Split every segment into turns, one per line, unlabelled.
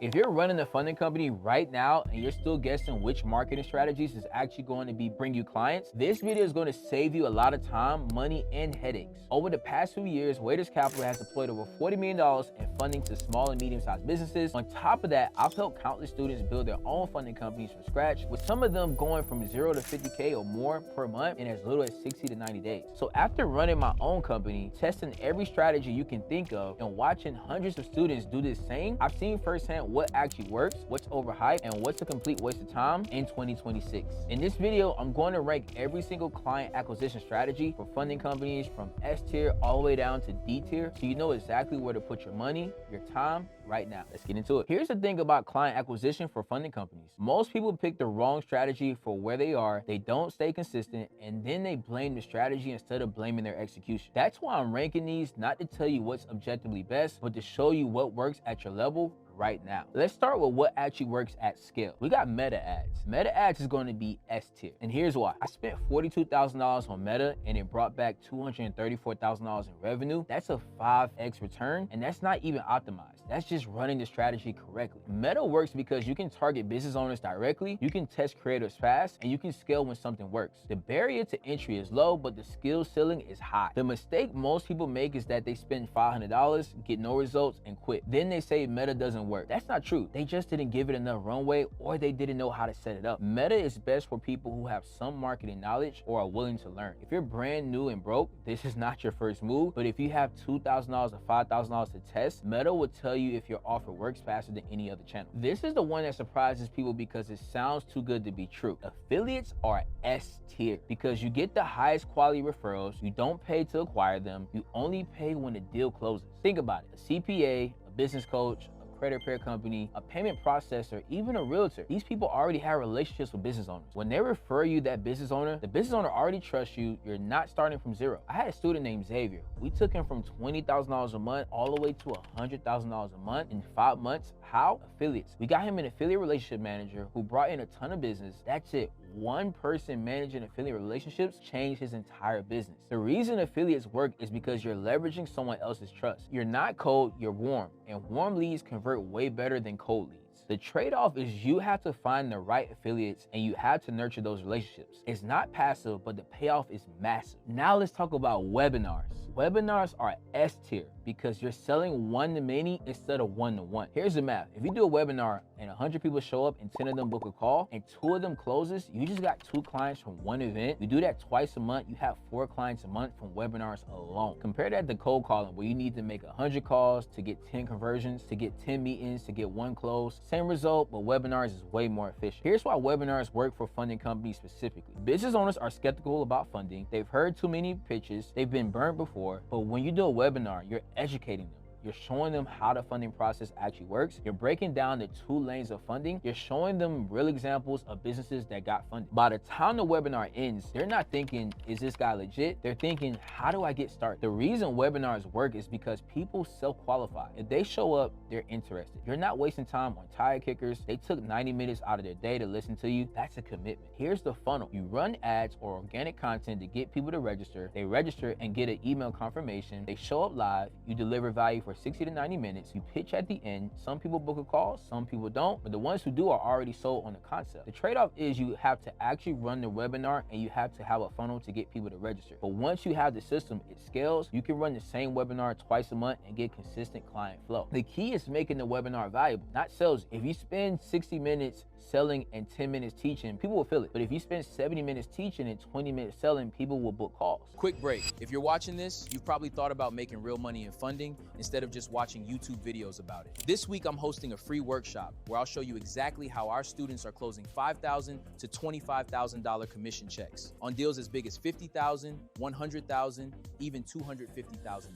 If you're running a funding company right now and you're still guessing which marketing strategies is actually going to bring you clients, this video is going to save you a lot of time, money, and headaches. Over the past few years, Waiters Capital has deployed over $40 million in funding to small and medium-sized businesses. On top of that, I've helped countless students build their own funding companies from scratch, with some of them going from 0 to 50K or more per month in as little as 60 to 90 days. So after running my own company, testing every strategy you can think of, and watching hundreds of students do the same, I've seen firsthand what actually works, what's overhyped, and what's a complete waste of time in 2026. In this video, I'm going to rank every single client acquisition strategy for funding companies from S tier all the way down to D tier, so you know exactly where to put your money, your time, right now. Let's get into it. Here's the thing about client acquisition for funding companies. Most people pick the wrong strategy for where they are, they don't stay consistent, and then they blame the strategy instead of blaming their execution. That's why I'm ranking these, not to tell you what's objectively best, but to show you what works at your level right now. Let's start with what actually works at scale. We got Meta ads. Meta ads is going to be S tier, and here's why. I spent $42,000 on Meta and it brought back $234,000 in revenue. That's a 5x return, and that's not even optimized. That's just running the strategy correctly. Meta works because you can target business owners directly, you can test creators fast, and you can scale when something works. The barrier to entry is low, but the skill ceiling is high. The mistake most people make is that they spend $500, get no results, and quit. Then they say Meta doesn't work. That's not true. They just didn't give it enough runway, or they didn't know how to set it up. Meta is best for people who have some marketing knowledge or are willing to learn. If you're brand new and broke, this is not your first move, but if you have $2,000 or $5,000 to test, Meta will tell you if your offer works faster than any other channel. This is the one that surprises people because it sounds too good to be true. Affiliates are S tier because you get the highest quality referrals, you don't pay to acquire them, you only pay when the deal closes. Think about it. A CPA, a business coach, credit repair company, a payment processor, even a realtor. These people already have relationships with business owners. When they refer you that business owner, the business owner already trusts you. You're not starting from zero. I had a student named Xavier. We took him from $20,000 a month all the way to $100,000 a month in 5 months. How? Affiliates. We got him an affiliate relationship manager who brought in a ton of business. That's it. One person managing affiliate relationships changed his entire business. The reason affiliates work is because you're leveraging someone else's trust. You're not cold, you're warm, and warm leads convert way better than cold leads. The trade-off is you have to find the right affiliates and you have to nurture those relationships. It's not passive, but the payoff is massive. Now let's talk about webinars. Webinars are S tier because you're selling one-to-many instead of one-to-one. Here's the math. If you do a webinar and 100 people show up and 10 of them book a call and 2 of them closes, you just got 2 clients from one event. You do that twice a month, you have 4 clients a month from webinars alone. Compare that to cold calling, where you need to make 100 calls to get 10 conversions, to get 10 meetings, to get 1 close. Same result, but webinars is way more efficient. Here's why webinars work for funding companies specifically. Business owners are skeptical about funding. They've heard too many pitches. They've been burned before, but when you do a webinar, you're educating them. You're showing them how the funding process actually works. You're breaking down the 2 lanes of funding. You're showing them real examples of businesses that got funded. By the time the webinar ends, they're not thinking, is this guy legit? They're thinking, how do I get started? The reason webinars work is because people self-qualify. If they show up, they're interested. You're not wasting time on tire kickers. They took 90 minutes out of their day to listen to you. That's a commitment. Here's the funnel. You run ads or organic content to get people to register. They register and get an email confirmation. They show up live. You deliver value for 60 to 90 minutes. You pitch at the end. Some people book a call, some people don't, but the ones who do are already sold on the concept. The trade-off is you have to actually run the webinar and you have to have a funnel to get people to register. But once you have the system, it scales. You can run the same webinar twice a month and get consistent client flow. The key is making the webinar valuable, not sales. If you spend 60 minutes selling and 10 minutes teaching, people will feel it. But if you spend 70 minutes teaching and 20 minutes selling, people will book calls.
Quick break. If you're watching this, you've probably thought about making real money in funding instead of just watching YouTube videos about it. This week, I'm hosting a free workshop where I'll show you exactly how our students are closing $5,000 to $25,000 commission checks on deals as big as $50,000, $100,000, even $250,000.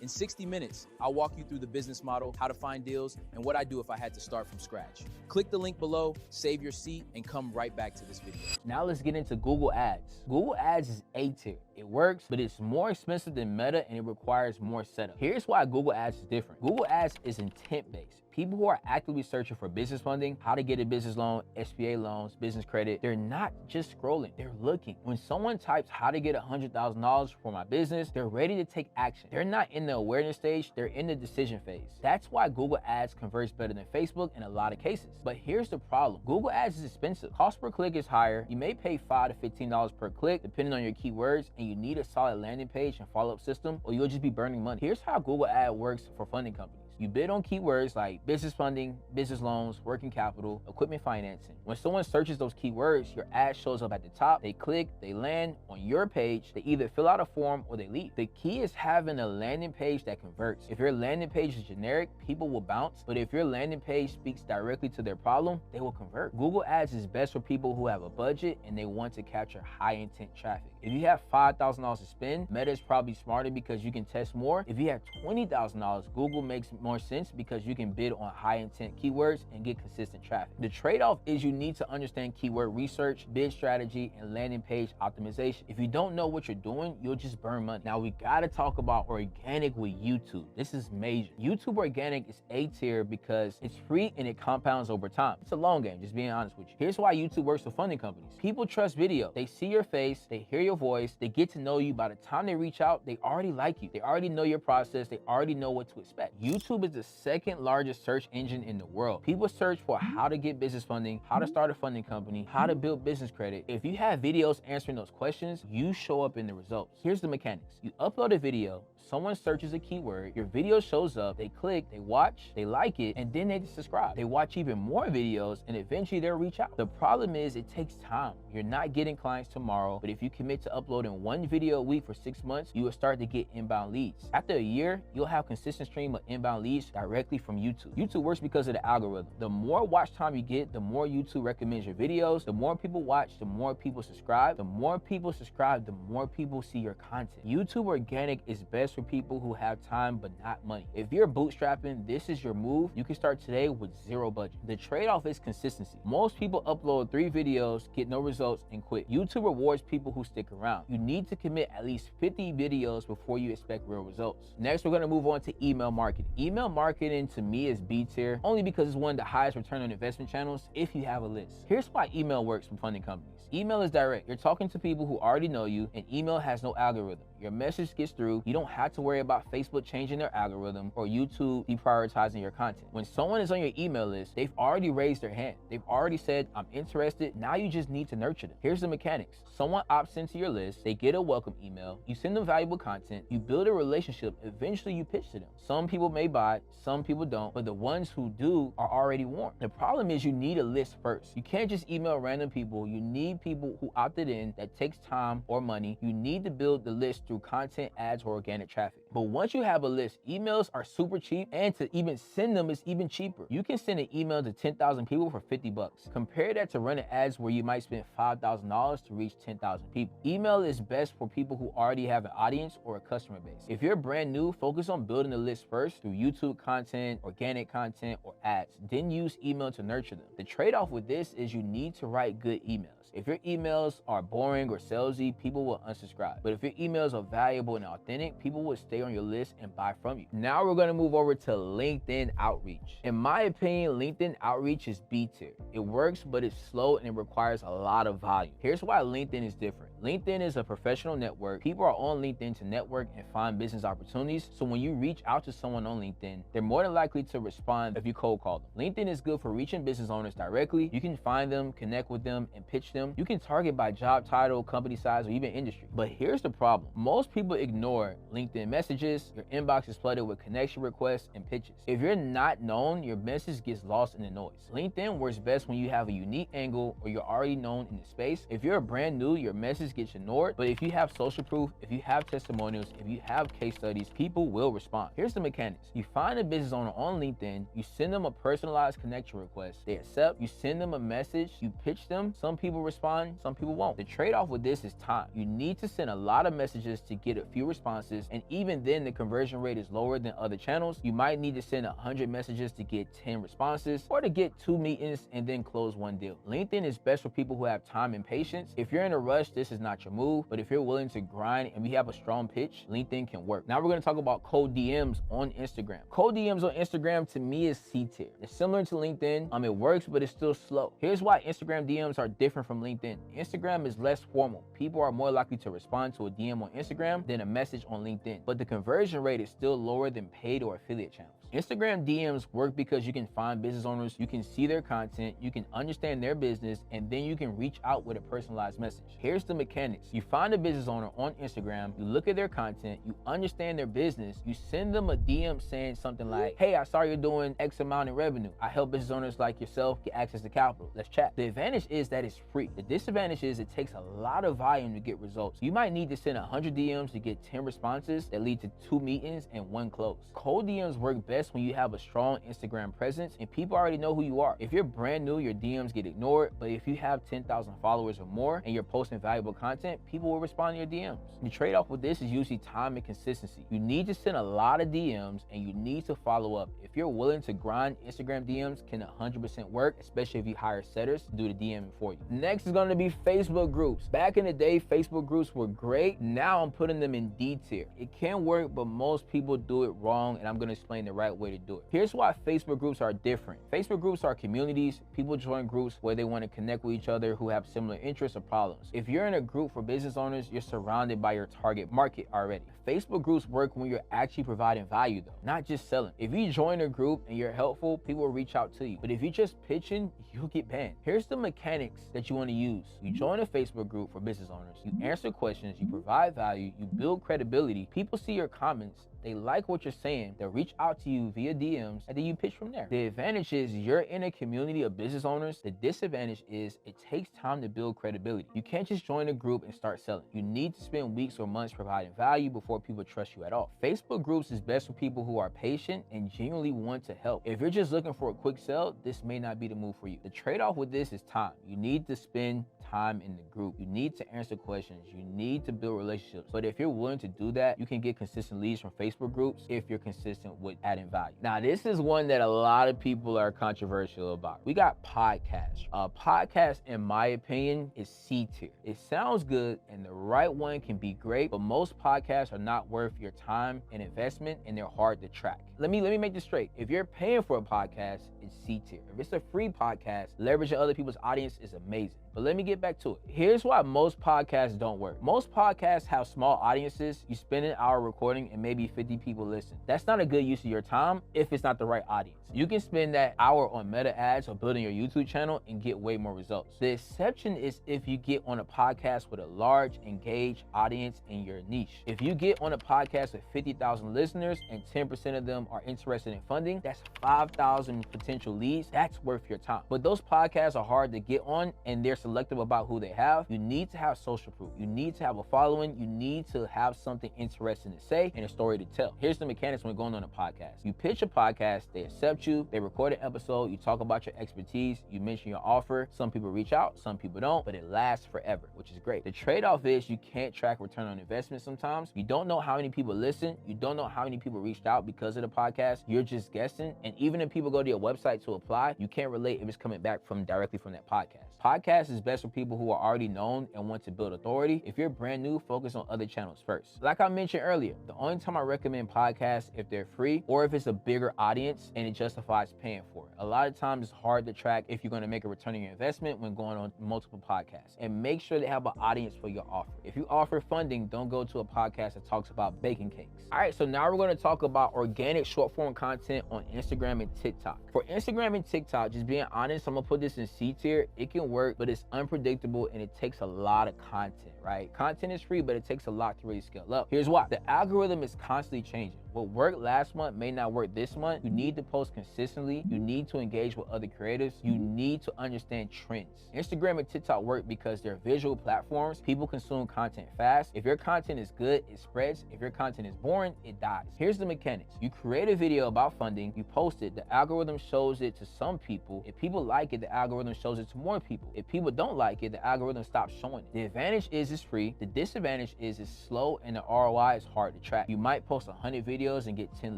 In 60 minutes, I'll walk you through the business model, how to find deals, and what I do if I had to start from scratch. Click the link below, save your seat, and come right back to this video.
Now let's get into Google Ads. Google Ads is A tier. It works, but it's more expensive than Meta and it requires more setup. Here's why Google Ads is different. Google Ads is intent-based. People who are actively searching for business funding, how to get a business loan, SBA loans, business credit, they're not just scrolling, they're looking. When someone types how to get $100,000 for my business, they're ready to take action. They're not in the awareness stage, they're in the decision phase. That's why Google Ads converts better than Facebook in a lot of cases. But here's the problem. Google Ads is expensive. Cost per click is higher. You may pay $5 to $15 per click, depending on your keywords, and you need a solid landing page and follow-up system, or you'll just be burning money. Here's how Google Ads works for funding companies. You bid on keywords like business funding, business loans, working capital, equipment financing. When someone searches those keywords, your ad shows up at the top. They click, they land on your page. They either fill out a form or they leave. The key is having a landing page that converts. If your landing page is generic, people will bounce. But if your landing page speaks directly to their problem, they will convert. Google Ads is best for people who have a budget and they want to capture high intent traffic. If you have $5,000 to spend, Meta is probably smarter because you can test more. If you have $20,000, Google makes more sense because you can bid on high intent keywords and get consistent traffic. The trade-off is you need to understand keyword research, bid strategy, and landing page optimization. If you don't know what you're doing, you'll just burn money. Now we gotta talk about organic with YouTube. This is major. YouTube organic is A tier because it's free and it compounds over time. It's a long game, just being honest with you. Here's why YouTube works for funding companies. People trust video. They see your face, they hear your voice, they get to know you. By the time they reach out, they already like you. They already know your process. They already know what to expect. YouTube is the second largest search engine in the world. People search for how to get business funding, how to start a funding company, how to build business credit. If you have videos answering those questions, you show up in the results. Here's the mechanics. You upload a video, someone searches a keyword, your video shows up, they click, they watch, they like it, and then they subscribe. They watch even more videos and eventually they'll reach out. The problem is it takes time. You're not getting clients tomorrow, but if you commit to uploading one video a week for 6 months, you will start to get inbound leads. After a year, you'll have consistent stream of inbound leads directly from YouTube. YouTube works because of the algorithm. The more watch time you get, the more YouTube recommends your videos. The more people watch, the more people subscribe. The more people subscribe, the more people see your content. YouTube organic is best for people who have time but not money. If you're bootstrapping, this is your move. You can start today with zero budget. The trade-off is consistency. Most people upload 3 videos, get no results, and quit. YouTube rewards people who stick around. You need to commit at least 50 videos before you expect real results. Next, we're gonna move on to email marketing. Email marketing to me is B tier, only because it's one of the highest return on investment channels if you have a list. Here's why email works for funding companies. Email is direct. You're talking to people who already know you, and email has no algorithm. Your message gets through. You don't have to worry about Facebook changing their algorithm or YouTube deprioritizing your content. When someone is on your email list, they've already raised their hand. They've already said, I'm interested. Now you just need to nurture them. Here's the mechanics. Someone opts into your list. They get a welcome email. You send them valuable content. You build a relationship. Eventually you pitch to them. Some people may buy, some people don't, but the ones who do are already warm. The problem is you need a list first. You can't just email random people. You need people who opted in. That takes time or money. You need to build the list through content, ads, or organic traffic. But once you have a list, emails are super cheap, and to even send them is even cheaper. You can send an email to 10,000 people for 50 bucks. Compare that to running ads where you might spend $5,000 to reach 10,000 people. Email is best for people who already have an audience or a customer base. If you're brand new, focus on building the list first through YouTube content, organic content, or ads. Then use email to nurture them. The trade-off with this is you need to write good emails. If your emails are boring or salesy, people will unsubscribe. But if your emails are valuable and authentic, people will stay on your list and buy from you. Now we're gonna move over to LinkedIn outreach. In my opinion, LinkedIn outreach is B tier. It works, but it's slow and it requires a lot of volume. Here's why LinkedIn is different. LinkedIn is a professional network. People are on LinkedIn to network and find business opportunities. So when you reach out to someone on LinkedIn, they're more than likely to respond if you cold call them. LinkedIn is good for reaching business owners directly. You can find them, connect with them, and pitch them. You can target by job title, company size, or even industry. But here's the problem. Most people ignore LinkedIn messages. Your inbox is flooded with connection requests and pitches. If you're not known, your message gets lost in the noise. LinkedIn works best when you have a unique angle or you're already known in the space. If you're brand new, your message gets ignored. But if you have social proof, if you have testimonials, if you have case studies, people will respond. Here's the mechanics. You find a business owner on LinkedIn, you send them a personalized connection request. They accept, you send them a message, you pitch them. Some people respond, some people won't. The trade-off with this is time. You need to send a lot of messages to get a few responses, and even even then the conversion rate is lower than other channels. You might need to send 100 messages to get 10 responses, or to get 2 meetings and then close 1 deal. LinkedIn is best for people who have time and patience. If you're in a rush, this is not your move, but if you're willing to grind and we have a strong pitch, LinkedIn can work. Now we're gonna talk about cold DMs on Instagram. Cold DMs on Instagram to me is C tier. It's similar to LinkedIn. It works, but it's still slow. Here's why Instagram DMs are different from LinkedIn. Instagram is less formal. People are more likely to respond to a DM on Instagram than a message on LinkedIn, but the conversion rate is still lower than paid or affiliate channels. Instagram DMs work because you can find business owners, you can see their content, you can understand their business, and then you can reach out with a personalized message. Here's the mechanics. You find a business owner on Instagram, you look at their content, you understand their business, you send them a DM saying something like, hey, I saw you're doing X amount in revenue. I help business owners like yourself get access to capital. Let's chat. The advantage is that it's free. The disadvantage is it takes a lot of volume to get results. You might need to send 100 DMs to get 10 responses that lead to 2 meetings and 1 close. Cold DMs work best when you have a strong Instagram presence and people already know who you are. If you're brand new, your DMs get ignored, but if you have 10,000 followers or more and you're posting valuable content, people will respond to your DMs. The trade-off with this is usually time and consistency. You need to send a lot of DMs and you need to follow up. If you're willing to grind, Instagram DMs can 100% work, especially if you hire setters to do the DMing for you. Next is going to be Facebook groups. Back in the day, Facebook groups were great. Now I'm putting them in D tier. It can work, but most people do it wrong, and I'm going to explain the right way to do it. Here's why Facebook groups are different. Facebook groups are communities. People join groups where they want to connect with each other who have similar interests or problems. If you're in a group for business owners, you're surrounded by your target market already. Facebook groups work when you're actually providing value though, not just selling. If you join a group and you're helpful, people will reach out to you. But if you're just pitching, you'll get banned. Here's the mechanics that you want to use. You join a Facebook group for business owners, you answer questions, you provide value, you build credibility, people see your comments, they like what you're saying, they'll reach out to you via DMs, and then you pitch from there. The advantage is you're in a community of business owners. The disadvantage is it takes time to build credibility. You can't just join a group and start selling. You need to spend weeks or months providing value before people trust you at all. Facebook groups is best for people who are patient and genuinely want to help. If you're just looking for a quick sell, this may not be the move for you. The trade-off with this is time. You need to spend time in the group. You need to answer questions. You need to build relationships. But if you're willing to do that, you can get consistent leads from Facebook groups if you're consistent with adding value. Now, this is one that a lot of people are controversial about. We got podcasts. A podcast, in my opinion, is C tier. It sounds good and the right one can be great, but most podcasts are not worth your time and investment, and they're hard to track. Let me make this straight. If you're paying for a podcast, it's C tier. If it's a free podcast, leveraging other people's audience is amazing. But let me get back to it. Here's why most podcasts don't work. Most podcasts have small audiences. You spend an hour recording and maybe 50 people listen. That's not a good use of your time if it's not the right audience. You can spend that hour on meta ads or building your YouTube channel and get way more results. The exception is if you get on a podcast with a large, engaged audience in your niche. If you get on a podcast with 50,000 listeners and 10% of them are interested in funding, that's 5,000 potential leads. That's worth your time. But those podcasts are hard to get on and they're selective about who they have. You need to have social proof. You need to have a following. You need to have something interesting to say and a story to tell. Here's the mechanics when going on a podcast. You pitch a podcast, they accept you, they record an episode, you talk about your expertise, you mention your offer. Some people reach out, some people don't, but it lasts forever, which is great. The trade-off is you can't track return on investment sometimes. You don't know how many people listen. You don't know how many people reached out because of the podcast. You're just guessing. And even if people go to your website to apply, you can't relate if it's coming back directly from that podcast. Podcast is best for people who are already known and want to build authority. If you're brand new, focus on other channels first. Like I mentioned earlier, the only time I recommend podcasts if they're free or if it's a bigger audience and it justifies paying for it. A lot of times it's hard to track if you're going to make a return on your investment when going on multiple podcasts. And make sure they have an audience for your offer. If you offer funding, don't go to a podcast that talks about baking cakes. All right, so now we're going to talk about organic short form content on Instagram and TikTok. For Instagram and TikTok, just being honest, I'm going to put this in C tier. It can work, but it's unpredictable and it takes a lot of content, right? Content is free, but it takes a lot to really scale up. Here's why. The algorithm is constantly changing. What worked last month may not work this month. You need to post consistently. You need to engage with other creatives. You need to understand trends. Instagram and TikTok work because they're visual platforms. People consume content fast. If your content is good, it spreads. If your content is boring, it dies. Here's the mechanics. You create a video about funding, you post it, the algorithm shows it to some people. If people like it, the algorithm shows it to more people. If people don't like it, the algorithm stops showing it. The advantage is it's free. The disadvantage is it's slow and the ROI is hard to track. You might post 100 videos and get 10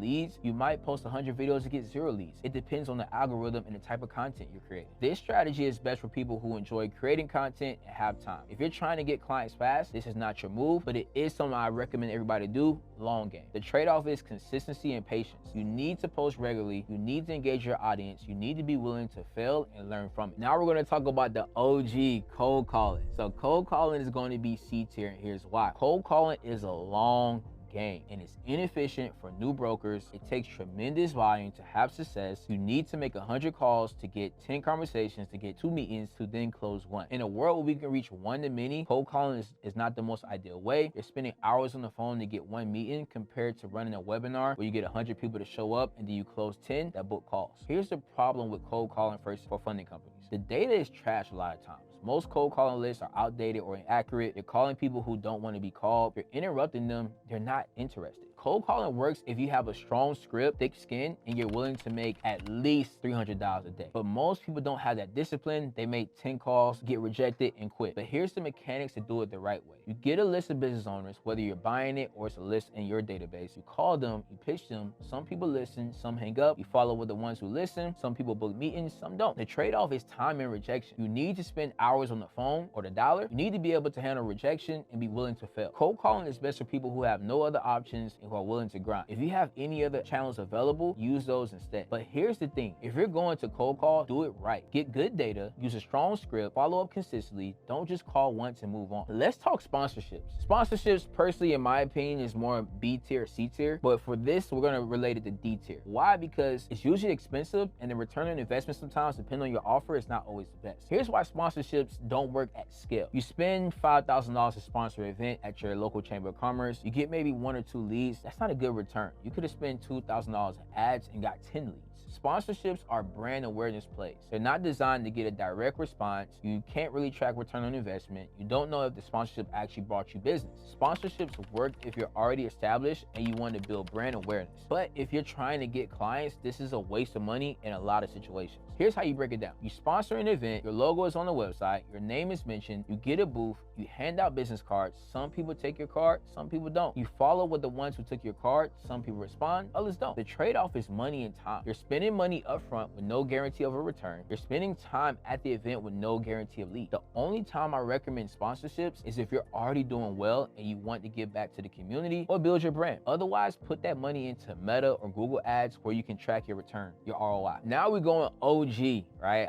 leads. You might post 100 videos and get 0 leads. It depends on the algorithm and the type of content you're creating. This strategy is best for people who enjoy creating content and have time. If you're trying to get clients fast, this is not your move, but it is something I recommend everybody do long game. The trade-off is consistency and patience. You need to post regularly. You need to engage your audience. You need to be willing to fail and learn from it. Now we're going to talk about the OG cold calling. So cold calling is going to be C tier, and here's why. Cold calling is a long game and it's inefficient for new brokers. It takes tremendous volume to have success. You need to make 100 calls to get 10 conversations, to get 2 meetings, to then close 1. In a world where we can reach 1 to many, cold calling is not the most ideal way. You're spending hours on the phone to get 1 meeting compared to running a webinar where you get 100 people to show up and then you close 10 that book calls. Here's the problem with cold calling for funding companies. The data is trash a lot of times. Most cold calling lists are outdated or inaccurate. You're calling people who don't want to be called. You're interrupting them. They're not interested. Cold calling works if you have a strong script, thick skin, and you're willing to make at least $300 a day. But most people don't have that discipline. They make 10 calls, get rejected, and quit. But here's the mechanics to do it the right way. You get a list of business owners, whether you're buying it or it's a list in your database. You call them, you pitch them. Some people listen, some hang up. You follow with the ones who listen. Some people book meetings, some don't. The trade-off is time and rejection. You need to spend hours on the phone or the dollar. You need to be able to handle rejection and be willing to fail. Cold calling is best for people who have no other options and who are willing to grind. If you have any other channels available, use those instead. But here's the thing. If you're going to cold call, do it right. Get good data, use a strong script, follow up consistently. Don't just call once and move on. Let's talk sponsorships. Sponsorships, personally, in my opinion, is more B tier, C tier. But for this, we're going to relate it to D tier. Why? Because it's usually expensive and the return on investment sometimes, depending on your offer, is not always the best. Here's why sponsorships don't work at scale. You spend $5,000 to sponsor an event at your local chamber of commerce. You get maybe 1 or 2 leads. That's not a good return. You could have spent $2,000 in ads and got 10 leads. Sponsorships are brand awareness plays. They're not designed to get a direct response. You can't really track return on investment. You don't know if the sponsorship actually brought you business. Sponsorships work if you're already established and you want to build brand awareness. But if you're trying to get clients, this is a waste of money in a lot of situations. Here's how you break it down. You sponsor an event, your logo is on the website, your name is mentioned, you get a booth, you hand out business cards. Some people take your card, some people don't. You follow with the ones who took your card, some people respond, others don't. The trade-off is money and time. You're spending money upfront with no guarantee of a return. You're spending time at the event with no guarantee of lead. The only time I recommend sponsorships is if you're already doing well and you want to give back to the community or build your brand. Otherwise, put that money into Meta or Google Ads where you can track your return, your ROI. Now we're going OG, right?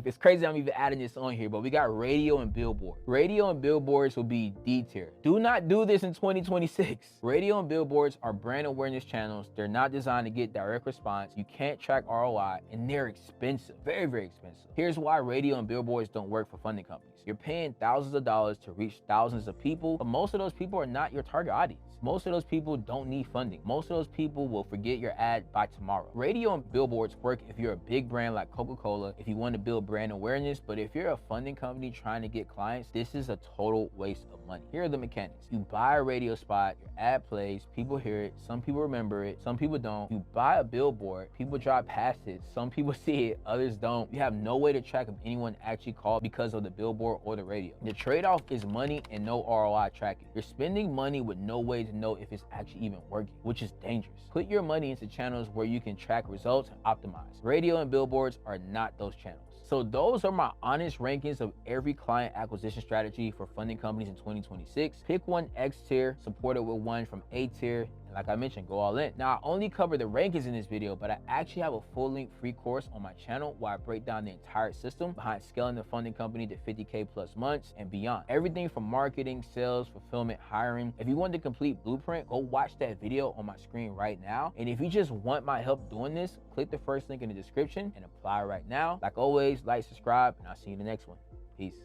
It's crazy I'm even adding this on here, but we got radio and billboard. Radio and billboards will be D tier. Do not do this in 2026. Radio and billboards are brand awareness channels. They're not designed to get direct response. You can't track ROI and they're expensive, very, very expensive. Here's why radio and billboards don't work for funding companies. You're paying thousands of dollars to reach thousands of people, but most of those people are not your target audience. Most of those people don't need funding. Most of those people will forget your ad by tomorrow. Radio and billboards work if you're a big brand like Coca-Cola, if you want to build brand awareness, but if you're a funding company trying to get clients, this is a total waste of money. Here are the mechanics. You buy a radio spot, your ad plays, people hear it, some people remember it, some people don't. You buy a billboard, people drive past it, some people see it, others don't. You have no way to track if anyone actually called because of the billboard or the radio. The trade-off is money and no ROI tracking. You're spending money with no way to know if it's actually even working, which is dangerous. Put your money into channels where you can track results and optimize. Radio and billboards are not those channels. So those are my honest rankings of every client acquisition strategy for funding companies in 2026. Pick one X tier, support it with one from A tier, and like I mentioned, go all in. Now, I only cover the rankings in this video, but I actually have a full-length free course on my channel where I break down the entire system behind scaling the funding company to 50K plus months and beyond. Everything from marketing, sales, fulfillment, hiring. If you want the complete blueprint, go watch that video on my screen right now. And if you just want my help doing this, click the first link in the description and apply right now. Like always, like, subscribe, and I'll see you in the next one. Peace.